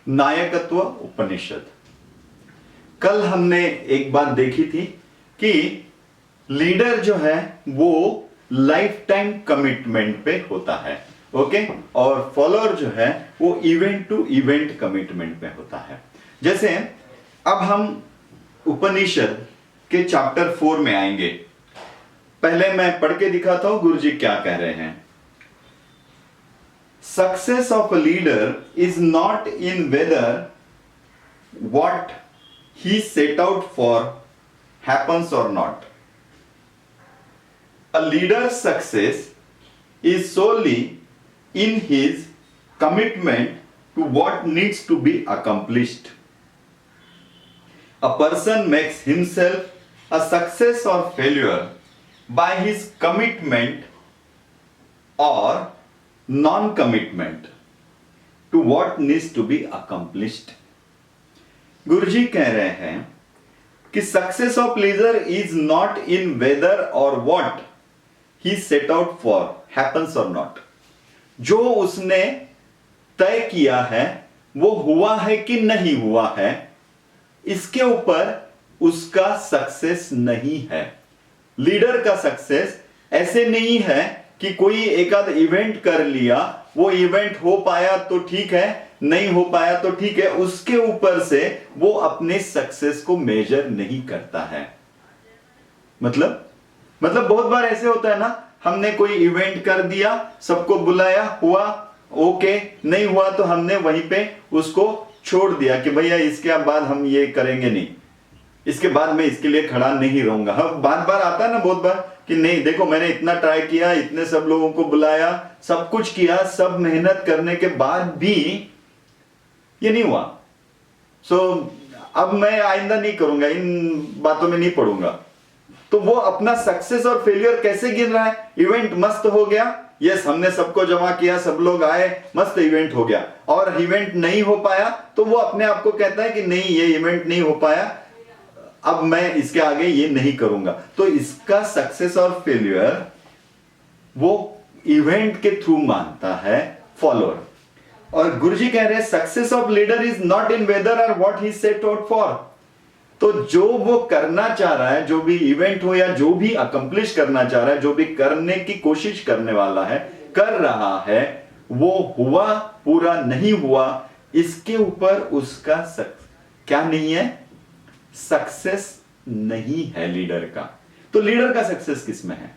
नायकत्व उपनिषद। कल हमने एक बात देखी थी कि लीडर जो है वो लाइफ टाइम कमिटमेंट पे होता है, ओके, और फॉलोअर जो है वो इवेंट टू इवेंट कमिटमेंट पे होता है। जैसे अब हम उपनिषद के चैप्टर 4 में आएंगे। पहले मैं पढ़ के दिखाता हूं गुरुजी क्या कह रहे हैं। Success of a leader is not in whether what he set out for happens or not. A leader's success is solely in his commitment to what needs to be accomplished. A person makes himself a success or failure by his commitment or non-commitment to what needs to be accomplished. Guruji कह रहे हैं कि success of leader is not in whether or what he set out for happens or not. जो उसने तय किया है वो हुआ है कि नहीं हुआ है, इसके ऊपर उसका सक्सेस नहीं है। लीडर का सक्सेस ऐसे नहीं है कि कोई एक आध इवेंट कर लिया, वो इवेंट हो पाया तो ठीक है, नहीं हो पाया तो ठीक है, उसके ऊपर से वो अपने सक्सेस को मेजर नहीं करता है। मतलब बहुत बार ऐसे होता है ना, हमने कोई इवेंट कर दिया, सबको बुलाया, हुआ ओके, नहीं हुआ तो हमने वहीं पे उसको छोड़ दिया कि भैया इसके बाद हम ये करेंगे नहीं, इसके बाद मैं इसके लिए खड़ा नहीं रहूंगा। हाँ, बार बार आता है ना बहुत बार कि नहीं, देखो मैंने इतना ट्राई किया, इतने सब लोगों को बुलाया, सब कुछ किया, सब मेहनत करने के बाद भी ये नहीं हुआ, सो अब मैं आइंदा नहीं करूंगा, इन बातों में नहीं पड़ूंगा। तो वो अपना सक्सेस और फेलियर कैसे गिन रहा है? इवेंट मस्त हो गया, यस हमने सबको जमा किया, सब लोग आए, मस्त इवेंट हो गया, और इवेंट नहीं हो पाया तो वो अपने आप को कहता है कि नहीं ये इवेंट नहीं हो पाया, अब मैं इसके आगे ये नहीं करूंगा। तो इसका सक्सेस और फेलियर वो इवेंट के थ्रू मानता है फॉलोअर। और गुरुजी कह रहे हैं success of leader is not in whether or what he set out for. तो जो वो करना चाह रहा है, जो भी इवेंट हो या जो भी अकम्प्लिश करना चाह रहा है, जो भी करने की कोशिश करने वाला है, कर रहा है, वो हुआ पूरा नहीं हुआ, इसके ऊपर उसका क्या नहीं है? सक्सेस नहीं है लीडर का। तो लीडर का सक्सेस किसमें है?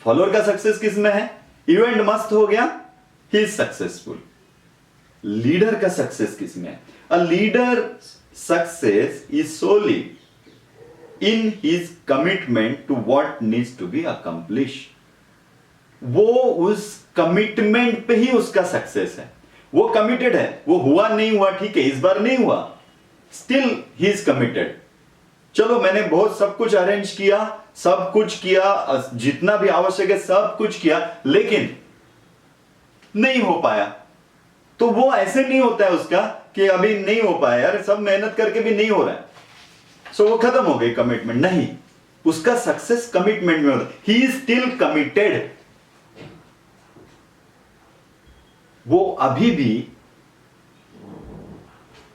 फॉलोअर का सक्सेस किसमें है? इवेंट मस्त हो गया, ही इज सक्सेसफुल। लीडर का सक्सेस किसमें है? A leader success is solely in his commitment to what needs to be accomplish. वो उस कमिटमेंट पे ही उसका सक्सेस है। वो कमिटेड है, वो हुआ नहीं हुआ ठीक है, इस बार नहीं हुआ, स्टिल ही इज कमिटेड। चलो मैंने बहुत सब कुछ अरेंज किया, सब कुछ किया, जितना भी आवश्यक है सब कुछ किया, लेकिन नहीं हो पाया। तो वो ऐसे नहीं होता है उसका कि अभी नहीं हो पाया यार, सब मेहनत करके भी नहीं हो रहा है, सो वो खत्म हो गई कमिटमेंट। नहीं, उसका सक्सेस कमिटमेंट में होता है। He is still committed. वो अभी भी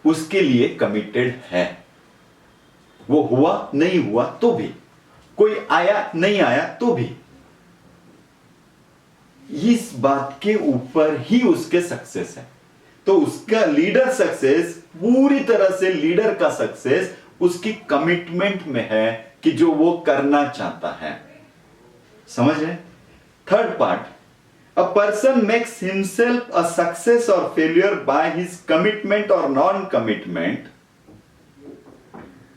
उसके लिए कमिटेड है। वो हुआ नहीं हुआ तो भी, कोई आया नहीं आया तो भी, इस बात के ऊपर ही उसके सक्सेस है। तो उसका लीडर सक्सेस पूरी तरह से, लीडर का सक्सेस उसकी कमिटमेंट में है कि जो वो करना चाहता है। समझ रहे? Third part, a person makes himself a success और फेलियर बाय हिज कमिटमेंट और non commitment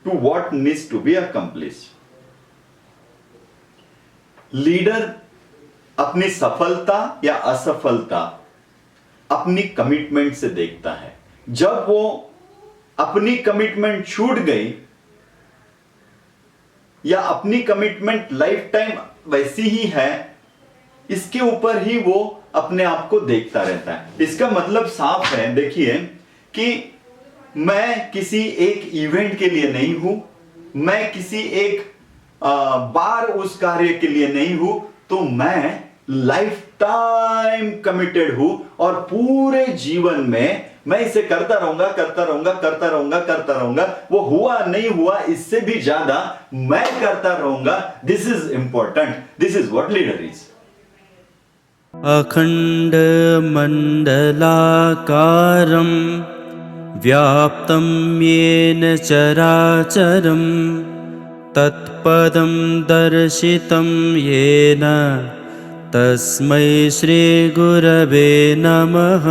to what needs to be accomplish. Leader अपनी सफलता या असफलता अपनी कमिटमेंट से देखता है। जब वो अपनी कमिटमेंट छूट गई या अपनी कमिटमेंट लाइफ टाइम वैसी ही है, इसके ऊपर ही वो अपने आप को देखता रहता है। इसका मतलब साफ है, देखिए कि मैं किसी एक इवेंट के लिए नहीं हूं, मैं किसी एक बार उस कार्य के लिए नहीं हूं, तो मैं लाइफ टाइम कमिटेड हूं और पूरे जीवन में मैं इसे करता रहूंगा करता रहूंगा करता रहूंगा करता रहूंगा, वो हुआ नहीं हुआ इससे भी ज्यादा मैं करता रहूंगा. This is important. This is what leader is. अखण्डमण्डलाकारं व्याप्तं येन चराचरं तत्पदं दर्शितं येन तस्मै श्रीगुरवे नमः.